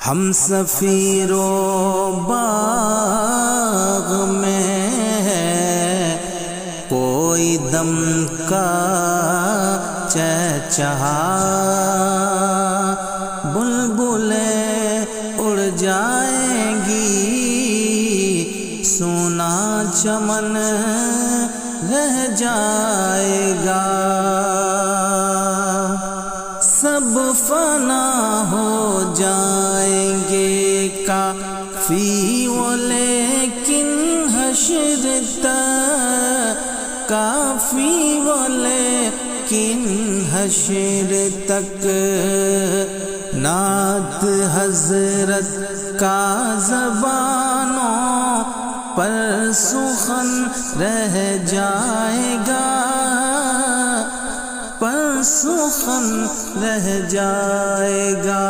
ہم سفیروں باغ میں ہے کوئی دم کا چہچہا، بلبلیں اڑ جائیں گی، سونا چمن رہ جائے گا، سب فنا ہو جائیں گے کافی وہ لیکن حشر تک، کافی وہ لیکن حشر تک، نعت حضرت کا زبانوں پر سخن رہ جائے گا، پر سخن رہ جائے گا۔